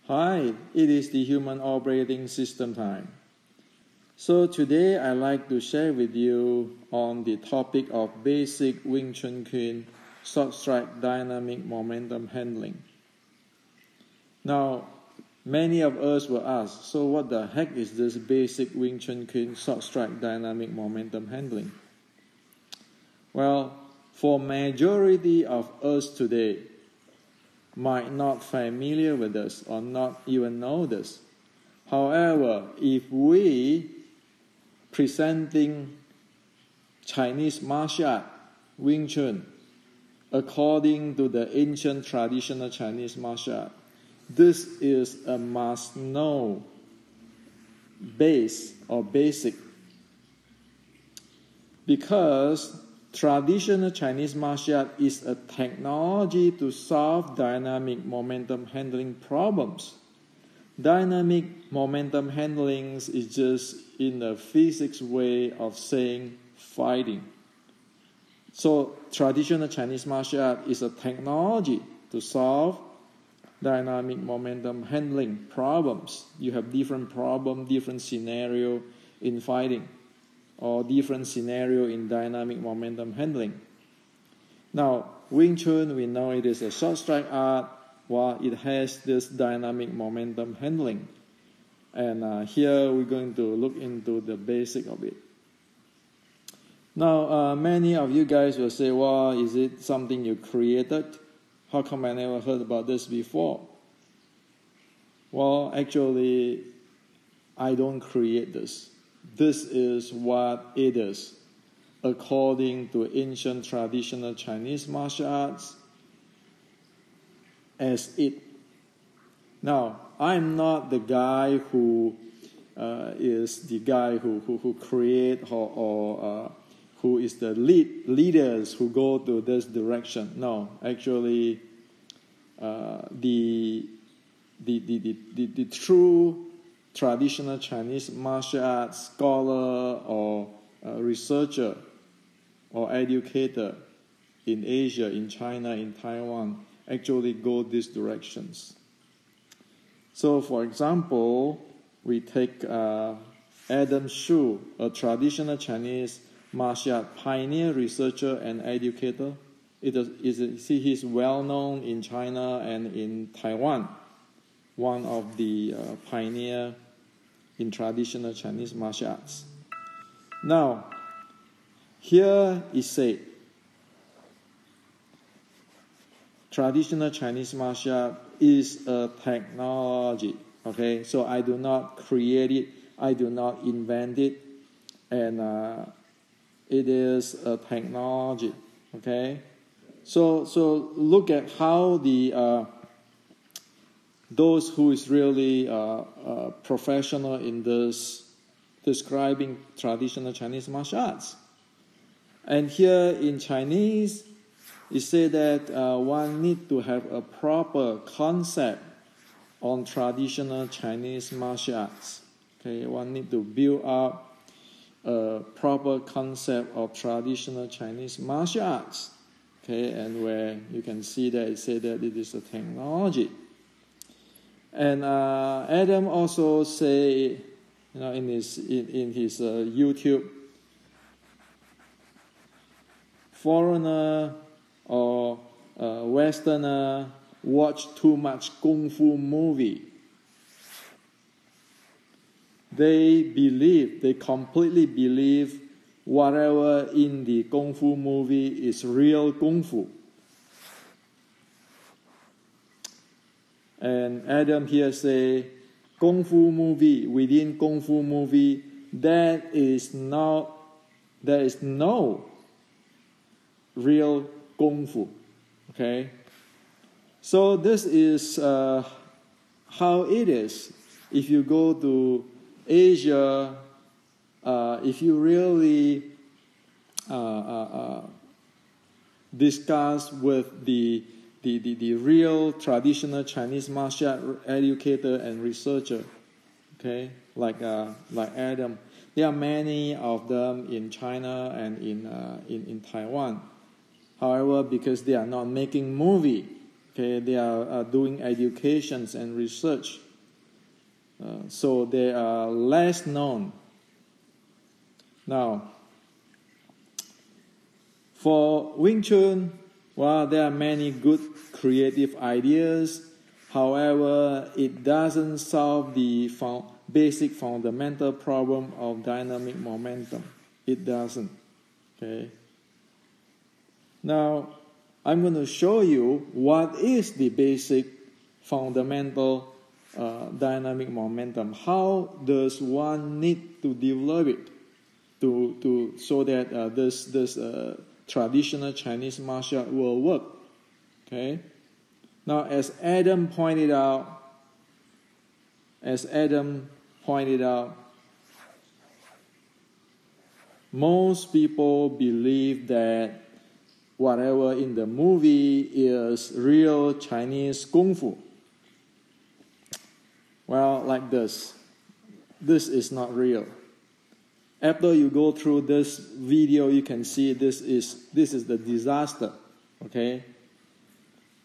Hi, it is the Human Operating System time. So today I'd like to share with you on the topic of basic Wing Chun Kuen short strike dynamic momentum handling. Now, many of us will ask, so what the heck is this basic Wing Chun Kuen short strike dynamic momentum handling? Well, for majority of us today, might not familiar with this or not even know this. However, if we presenting Chinese martial art, Wing Chun, according to the ancient traditional Chinese martial art, this is a must-know base or basic, because traditional Chinese martial art is a technology to solve dynamic momentum handling problems. Dynamic momentum handling is just in a physics way of saying fighting. So traditional Chinese martial art is a technology to solve dynamic momentum handling problems. You have different problem, different scenario in fighting, or different scenario in dynamic momentum handling. Now, Wing Chun, we know it is a short strike art, while it has this dynamic momentum handling. And here we're going to look into the basic of it. Now, many of you guys will say, well, is it something you created? How come I never heard about this before? Well, actually, I don't create this. This is what it is, according to ancient traditional Chinese martial arts as it. Now, I'm not the guy who is the guy who create or who is the leaders who go to this direction. No, actually, the true traditional Chinese martial arts scholar or researcher or educator in Asia, in China, in Taiwan, actually go these directions. So, for example, we take Adam Shu, a traditional Chinese martial art pioneer, researcher, and educator. He's well known in China and in Taiwan, one of the pioneer in traditional Chinese martial arts. Now, here is said, traditional Chinese martial art is a technology. Okay, so I do not create it, I do not invent it, and it is a technology. Okay, so look at how the those who is really professional in this describing traditional Chinese martial arts. And here in Chinese, it said that one need to have a proper concept on traditional Chinese martial arts. Okay, one need to build up a proper concept of traditional Chinese martial arts. Okay, and where you can see that it said that it is a technology. And Adam also say, in his YouTube, foreigner or Westerner watch too much Kung Fu movie. They completely believe whatever in the Kung Fu movie is real Kung Fu. And Adam here say, Kung Fu movie, within Kung Fu movie, there is no real Kung Fu. Okay? So this is how it is. If you go to Asia, if you really discuss with the real traditional Chinese martial art educator and researcher, okay, like Adam, there are many of them in China and in Taiwan. However, because they are not making movie, Okay, they are doing educations and research. So they are less known. Now, for Wing Chun, well, there are many good creative ideas. However, it doesn't solve the basic fundamental problem of dynamic momentum. It doesn't. Okay. Now, I'm going to show you what is the basic fundamental dynamic momentum. How does one need to develop it so that this traditional Chinese martial art will work? Okay. Now, as Adam pointed out, most people believe that whatever in the movie is real Chinese Kung Fu. Well, like this. This is not real. After you go through this video, you can see this is the disaster. Okay?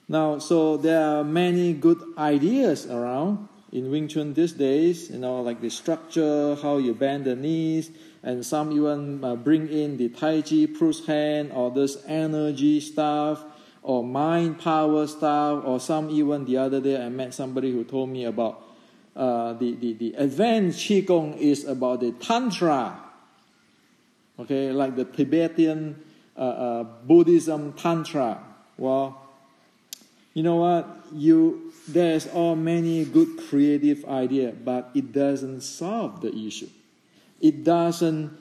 Now, so there are many good ideas around in Wing Chun these days, like the structure, how you bend the knees, and some even bring in the Tai Chi push hand, or this energy stuff, or mind power stuff, or some even the other day I met somebody who told me about the advanced Qigong is about the Tantra, okay, like the Tibetan Buddhism Tantra. Well, you know what? There's all many good creative ideas, but it doesn't solve the issue. It doesn't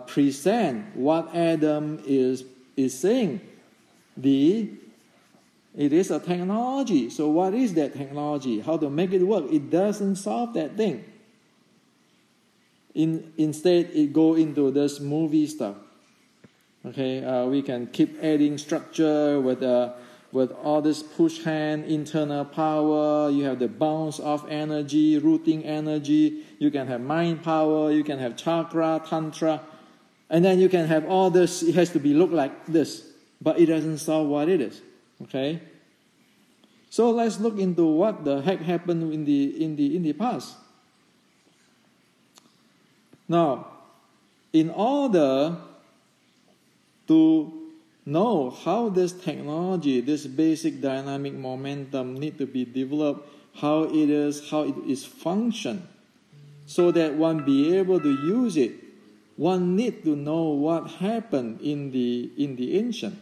present what Adam is saying. It is a technology. So what is that technology? How to make it work? It doesn't solve that thing. Instead, it go into this movie stuff. Okay, we can keep adding structure with all this push hand, internal power. You have the bounce off energy, rooting energy. You can have mind power. You can have chakra, tantra, and then you can have all this. It has to look like this, but it doesn't solve what it is. Okay. So let's look into what the heck happened in the past. Now, in order to know how this technology, this basic dynamic momentum need to be developed, how it is function, so that one be able to use it, one need to know what happened in the ancient.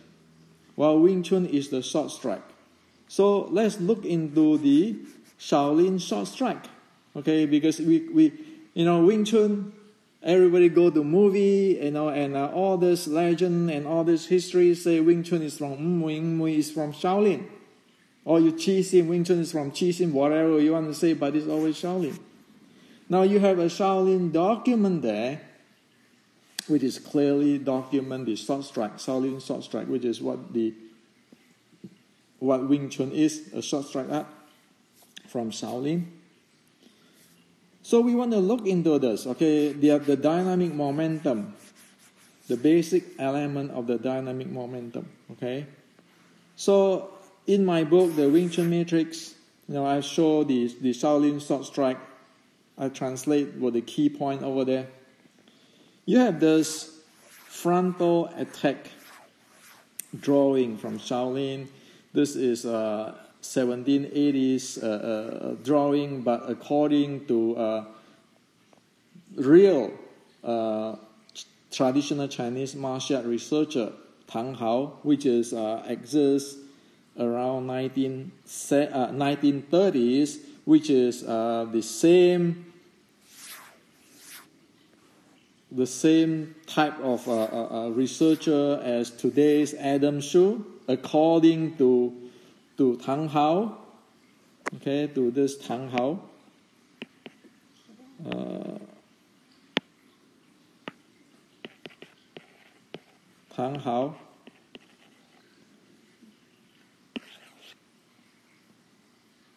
Well, Wing Chun is the short strike. So let's look into the Shaolin short strike. Okay, because we Wing Chun, everybody go to movie, and all this legend and all this history say Wing Chun is from Wing is from Shaolin. Or you Chi Xin, Wing Chun is from Chi Xin, whatever you want to say, but it's always Shaolin. Now you have a Shaolin document there, which is clearly document the short strike, Shaolin short strike, which is what Wing Chun is, a short strike art from Shaolin. So we want to look into this, okay, the dynamic momentum, the basic element of the dynamic momentum, okay. So in my book, The Wing Chun Matrix, I show the Shaolin short strike. I translate with the key point over there. You have this frontal attack drawing from Shaolin. This is 1780s drawing, but according to real traditional Chinese martial art researcher Tang Hao, which is exists around 1930s, which is the same type of researcher as today's Adam Shu, according to Tang Hao, okay, to this Tang Hao. Tang Hao,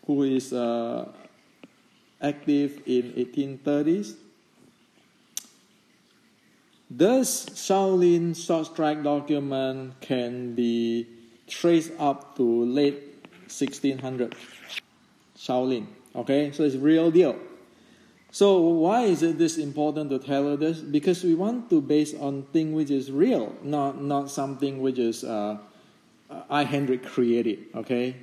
who is active in 1830s. This Shaolin short strike document can be trace up to late 1600 Shaolin. Okay, so it's real deal. So why is it this important to tell you this? Because we want to base on thing which is real, not something which is I Hendrik created. Okay,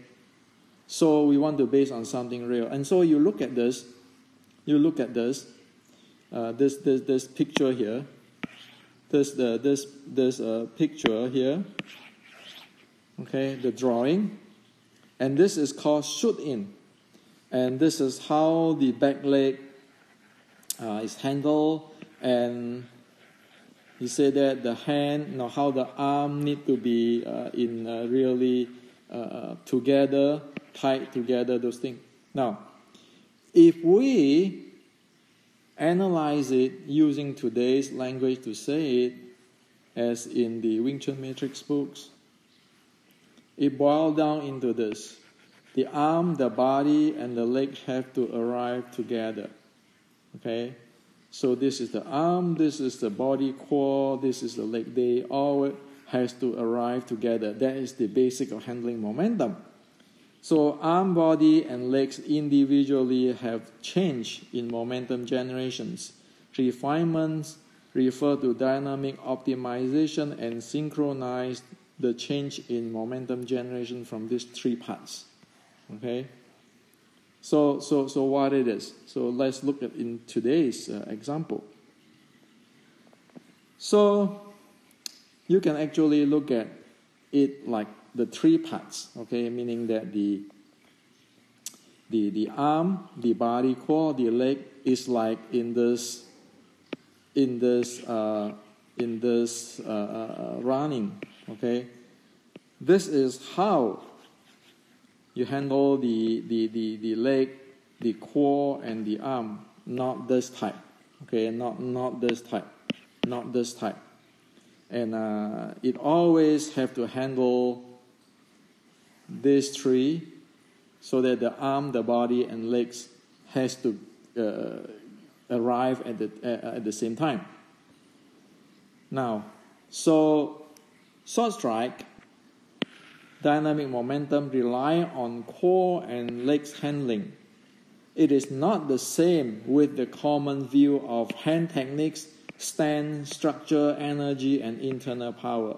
so we want to base on something real. And so you look at this. You look at this. This picture here. This picture here. Okay, the drawing, and this is called shoot in, and this is how the back leg is handled, and he said that the hand, how the arm need to be really together, tied together, those things. Now, if we analyze it using today's language to say it, as in the Wing Chun Matrix books, it boils down into this. The arm, the body, and the leg have to arrive together. Okay? So this is the arm, this is the body core, this is the leg. They all has to arrive together. That is the basic of handling momentum. So arm, body, and legs individually have changed in momentum generations. Refinements refer to dynamic optimization and synchronize the change in momentum generation from these three parts. Okay? So what it is? So let's look at in today's example. So you can actually look at it like the three parts. Okay, meaning that the arm, the body core, the leg is like in this running. Okay, this is how you handle the leg, the core, and the arm. Not this type. Okay, not this type, not this type. And it always have to handle these three, so that the arm, the body, and legs has to arrive at the same time. Now, so short strike, dynamic momentum rely on core and legs handling. It is not the same with the common view of hand techniques, stance, structure, energy, and internal power.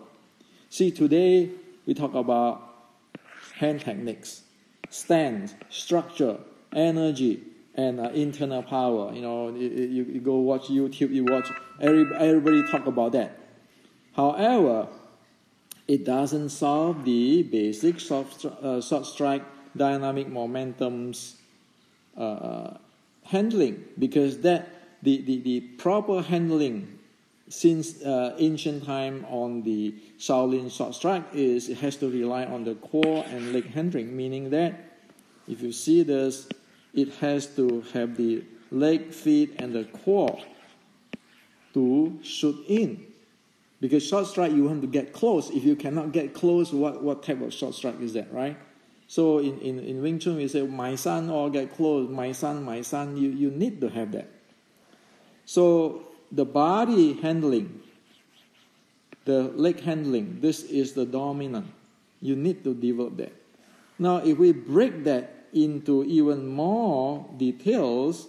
See, today we talk about hand techniques, stance, structure, energy, and internal power. You go watch YouTube, you watch everybody talk about that. However, it doesn't solve the basic short strike dynamic momentum's handling, because that the proper handling since ancient time on the Shaolin short strike is it has to rely on the core and leg handling, meaning that if you see this, it has to have the leg, feet, and the core to shoot in. Because short strike, you want to get close. If you cannot get close, what type of short strike is that, right? So in Wing Chun, we say, my son, or get close, my son, you need to have that. So the body handling, the leg handling, this is the dominant. You need to develop that. Now, if we break that into even more details,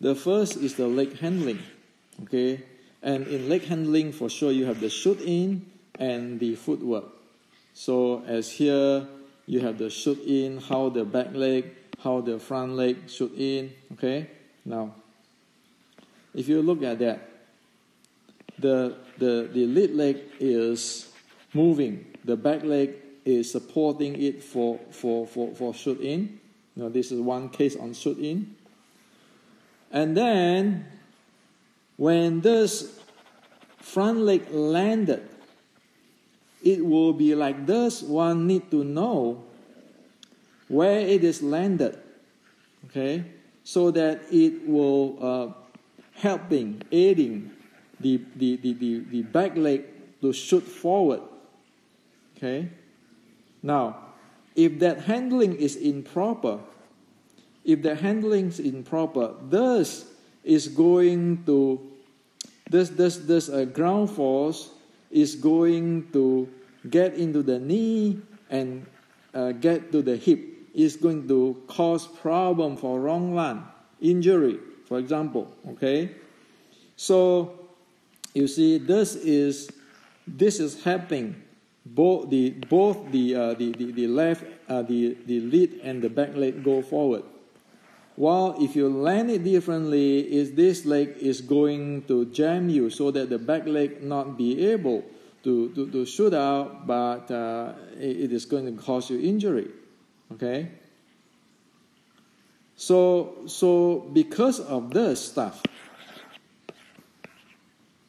the first is the leg handling, okay? And in leg handling, for sure, you have the shoot in and the footwork. So as here, you have the shoot in, how the back leg, how the front leg shoot in, okay? Now, if you look at that, the lead leg is moving, the back leg is supporting it for shoot in. Now, this is one case on shoot in. And then, when this front leg landed, it will be like this. One need to know where it is landed, okay, so that it will aiding the back leg to shoot forward, okay. Now, if that handling is improper, this is going to, this ground force is going to get into the knee and get to the hip, is going to cause problem for long run, injury, for example. Okay, so you see, this is happening. Both the left the lead and the back leg go forward. While if you land it differently, is this leg is going to jam you so that the back leg not be able to shoot out, but it is going to cause you injury. Okay. So because of this stuff,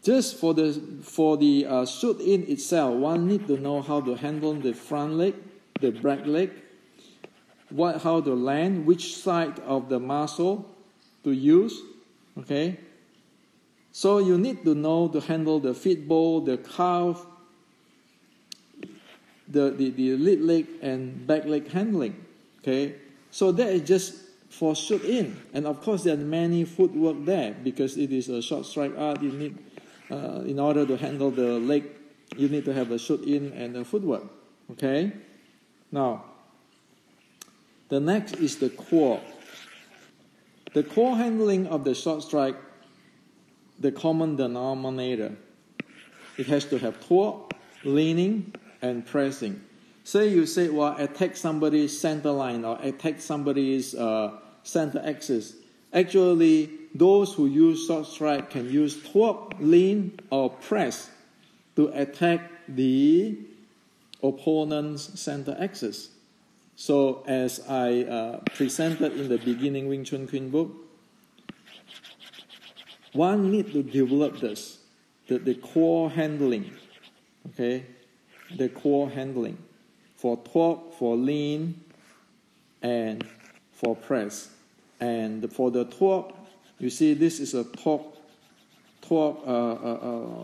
just for the shoot in itself, one need to know how to handle the front leg, the back leg, how to land, which side of the muscle to use. Okay. So you need to know to handle the feet ball, the calf, the lead leg and back leg handling. Okay. So that is just for shoot in, and of course there are many footwork there because it is a short strike art. You need in order to handle the leg, you need to have a shoot in and a footwork. Okay. Now, the next is the core. The core handling of the short strike, the common denominator. It has to have torque, leaning, and pressing. Say you say, well, attack somebody's center line or attack somebody's center axis. Actually, those who use short strike can use torque, lean, or press to attack the opponent's center axis. So as I presented in the beginning Wing Chun Kuen book, one need to develop this, the core handling. Okay, the core handling for torque, for lean, and for press. And for the torque, you see this is a torque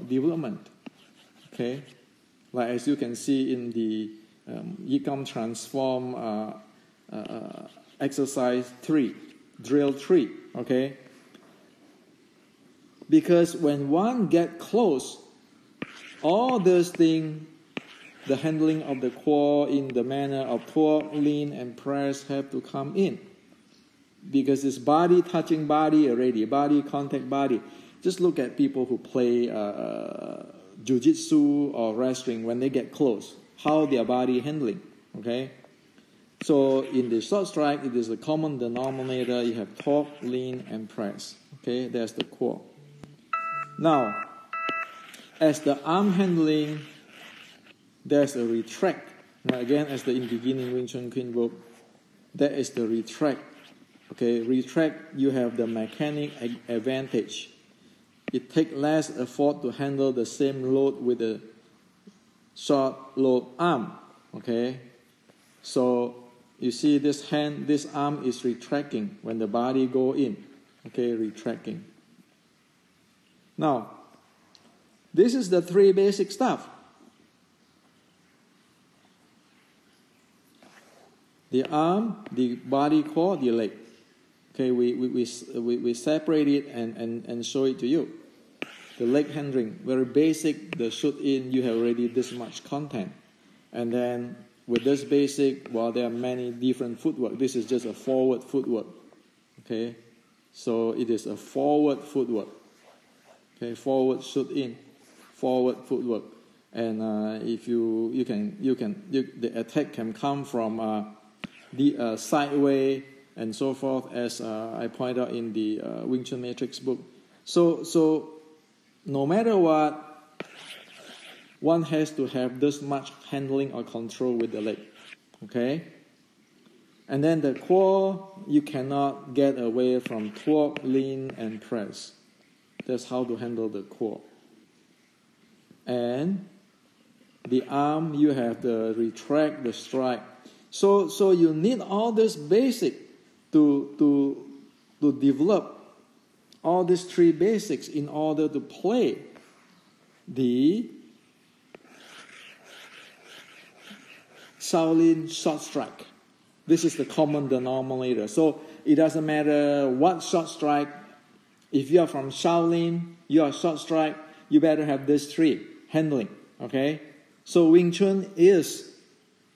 development. Okay, like as you can see in the Yigam Transform exercise 3, drill 3. Okay, because when one get close, all those things, the handling of the core in the manner of torque, lean, and press have to come in. Because it's body touching body already, body contact body. Just look at people who play jiu-jitsu or wrestling when they get close, how their body handling. Okay, so in the short strike, it is a common denominator. You have torque, lean, and press. Okay, there's the core. Now, as the arm handling, there's a retract. Now again, as the in beginning Wing Chun Kuen book, that is the retract. Okay, retract, you have the mechanic advantage. It takes less effort to handle the same load with a short load arm. Okay, so you see this arm is retracting when the body go in. Okay, retracting. Now, this is the 3 basic stuff. The arm, the body, core, the leg. Okay, we separate it and show it to you. The leg handling, very basic. The shoot in, you have already this much content. And then with this basic, well, there are many different footwork. This is just a forward footwork. Okay, so it is a forward footwork. Okay, forward shoot in, forward footwork. And if the attack can come from the sideway and so forth, as I point out in the Wing Chun Matrix book. So no matter what, one has to have this much handling or control with the leg. Okay? And then the core, you cannot get away from torque, lean, and press. That's how to handle the core. And the arm, you have the retract, the strike. So you need all this basic to develop all these 3 basics in order to play the Shaolin short strike. This is the common denominator. So it doesn't matter what short strike. If you are from Shaolin, you are short strike, you better have these 3 handling. Okay? So Wing Chun is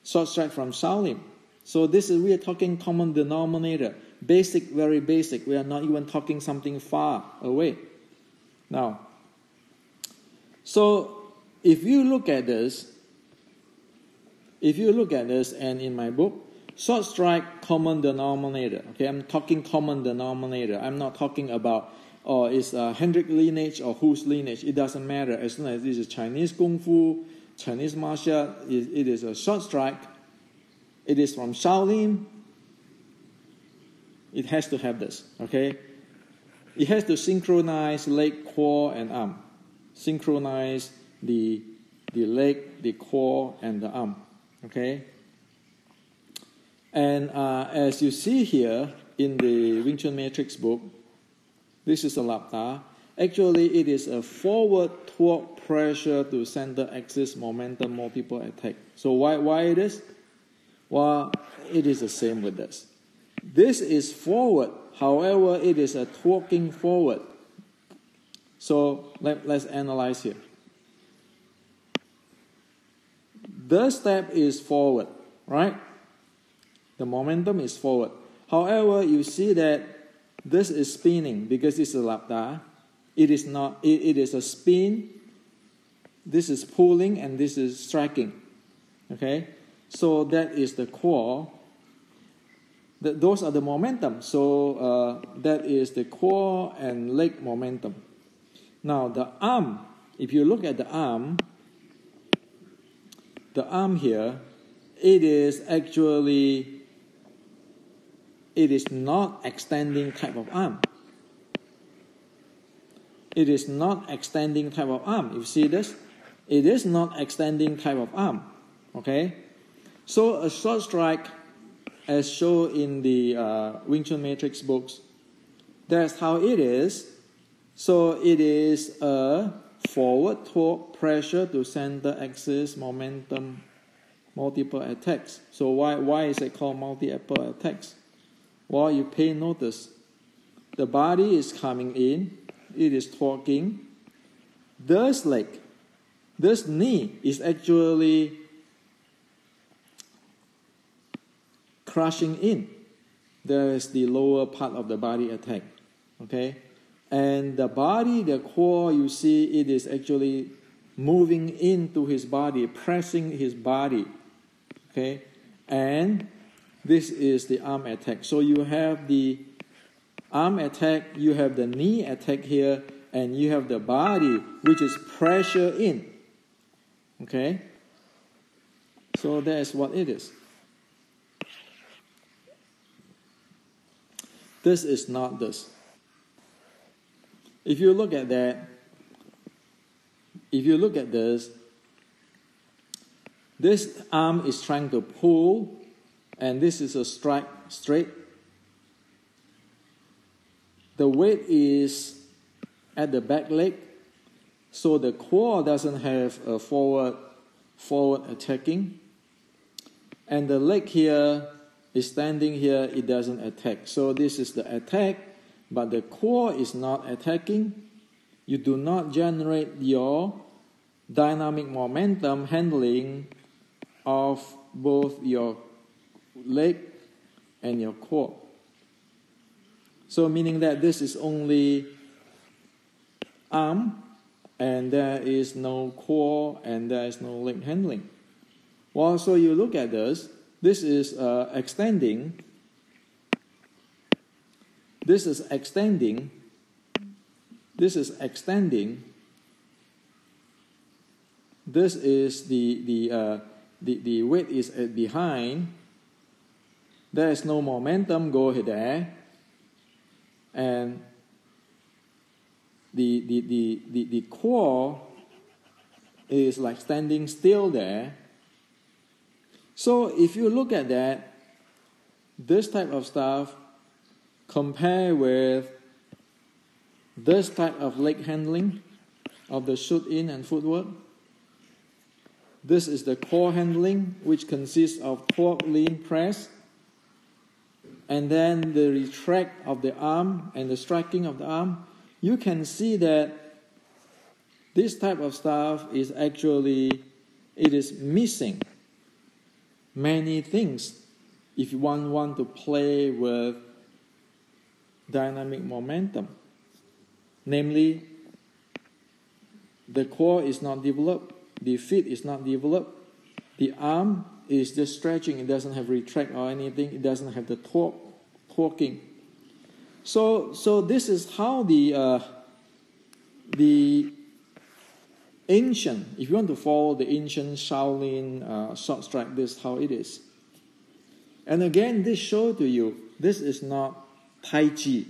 short strike from Shaolin. So we are talking common denominator, basic, very basic. We are not even talking something far away. Now, so if you look at this, and in my book, short strike, common denominator. Okay, I'm talking common denominator. I'm not talking about, it's Hendrik lineage or whose lineage. It doesn't matter. As long as this is Chinese Kung Fu, Chinese martial art, it is a short strike. It is from Shaolin. It has to have this, okay? It has to synchronize leg, core, and arm. Synchronize the leg, the core, and the arm, okay? And as you see here in the Wing Chun Matrix book, this is a lapta. Actually, it is a forward torque pressure to center axis momentum multiple attack. So why it is? Well, it is the same with this. This is forward. However, it is a torquing forward. So let's analyze here. The step is forward, right? The momentum is forward. However, you see that this is spinning because it's a lapta. It is not. It is a spin. This is pulling and this is striking. Okay, so that is the core. Those are the momentum. So that is the core and leg momentum. Now the arm. If you look at the arm here, it is actually. It is not extending type of arm. It is not extending type of arm. You see this? It is not extending type of arm. Okay? So a short strike, as shown in the Wing Chun Matrix books, that's how it is. So it is a forward torque pressure to center axis momentum multiple attacks. So why is it called multiple attacks? Well, you pay notice. The body is coming in. It is torquing. This leg, this knee is actually crushing in. There is the lower part of the body attack. Okay? And the body, the core, you see, it is actually moving into his body, pressing his body. Okay? And this is the arm attack. So you have the arm attack, you have the knee attack here, and you have the body, which is pressure in. Okay? So that is what it is. This is not this. If you look at that, if you look at this arm is trying to pull, and this is a strike straight. The weight is at the back leg, so the core doesn't have a forward attacking, and the leg here is standing here, it doesn't attack. So this is the attack, but the core is not attacking. You do not generate your dynamic momentum handling of both your leg and your core. So meaning that this is only arm, and there is no core, and there is no leg handling. Well, so you look at this. This is extending. This is extending. This is extending. This is the weight is behind. There is no momentum go there, and the core is like standing still there. So if you look at that, this type of stuff, compare with this type of leg handling of the shoot in and footwork. This is the core handling, which consists of torque, lean, press, and then the retract of the arm and the striking of the arm. You can see that this type of stuff is actually it is missing many things if one want to play with dynamic momentum. Namely, the core is not developed, the feet is not developed, the arm is just stretching, it doesn't have retract or anything, it doesn't have the torquing. So this is how the ancient, if you want to follow the ancient Shaolin short strike, this is how it is. And again, this shows to you, this is not Tai Chi.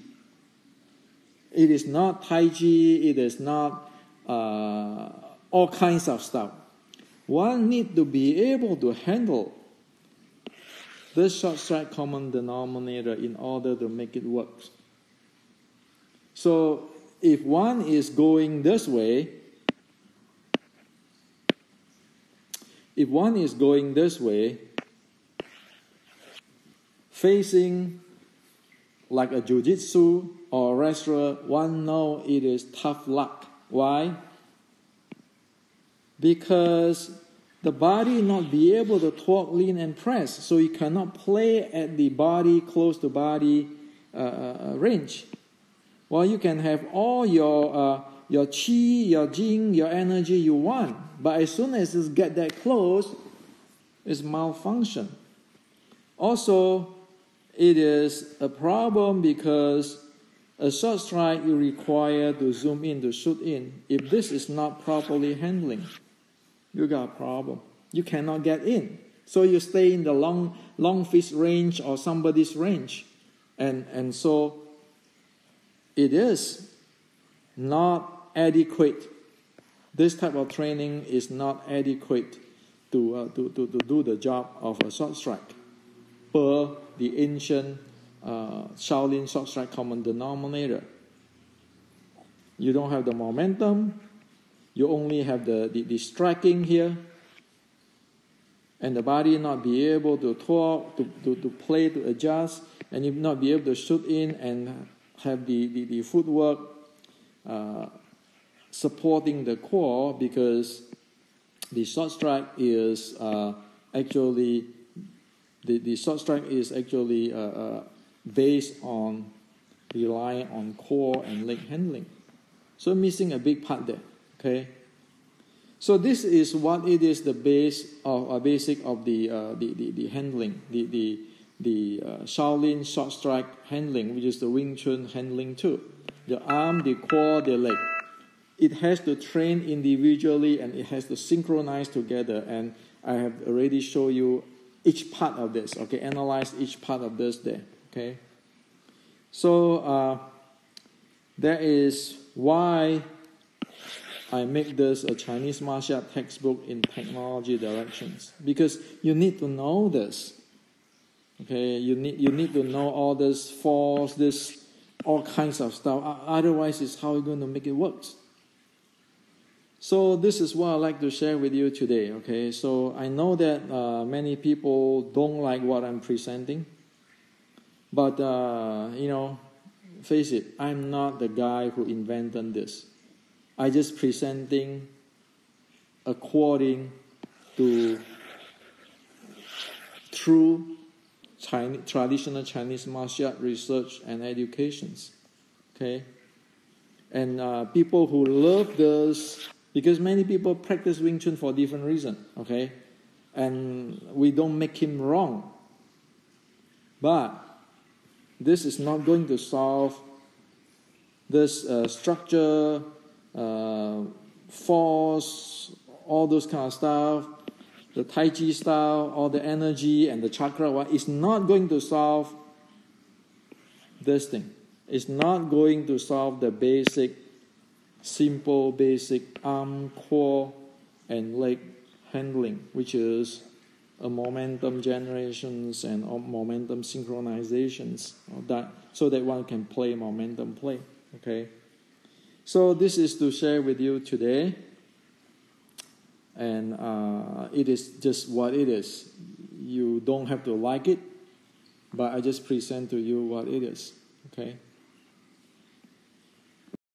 It is not Tai Chi, it is not all kinds of stuff. One need to be able to handle this short strike common denominator in order to make it work. So if one is going this way, facing like a jiu-jitsu or a wrestler, one knows it is tough luck. Why? Because the body not be able to torque, lean, and press, so you cannot play at the body, close to body range. Well, you can have all your chi, your jing, your energy you want, but as soon as you get that close, it's malfunction. Also, it is a problem because a short strike you require to zoom in, to shoot in. If this is not properly handling, you got a problem. You cannot get in. So you stay in the long fist range or somebody's range. And so it is not adequate. This type of training is not adequate to do the job of a short strike per the ancient Shaolin short strike common denominator. You don't have the momentum. You only have the striking here, and the body not be able to torque, to play, to adjust, and you not be able to shoot in and have the footwork supporting the core, because the short strike is actually based on relying on core and leg handling. So missing a big part there. Okay, so this is what it is, the basic of the handling, the Shaolin short strike handling, which is the Wing Chun handling too. The arm, the core, the leg. It has to train individually and it has to synchronize together. And I have already shown you each part of this. Okay, analyze each part of this there. Okay, so that is why I make this a Chinese martial art textbook in technology directions, because you need to know this. Okay, you need to know all this force, this all kinds of stuff. Otherwise, it's how you're going to make it work. So this is what I'd like to share with you today. Okay, so I know that many people don't like what I'm presenting, but face it, I'm not the guy who invented this. I just presenting according to true traditional Chinese martial art research and educations. Okay, and people who love this, because many people practice Wing Chun for different reasons. Okay, and we don't make him wrong, but this is not going to solve this structure, force, all those kind of stuff, the Tai Chi style, all the energy and the chakra. It's not going to solve this thing. It's not going to solve the simple basic arm, core, and leg handling, which is a momentum generations and momentum synchronizations, so that one can play momentum play. Okay. So this is to share with you today, and it is just what it is. You don't have to like it, but I just present to you what it is. Okay.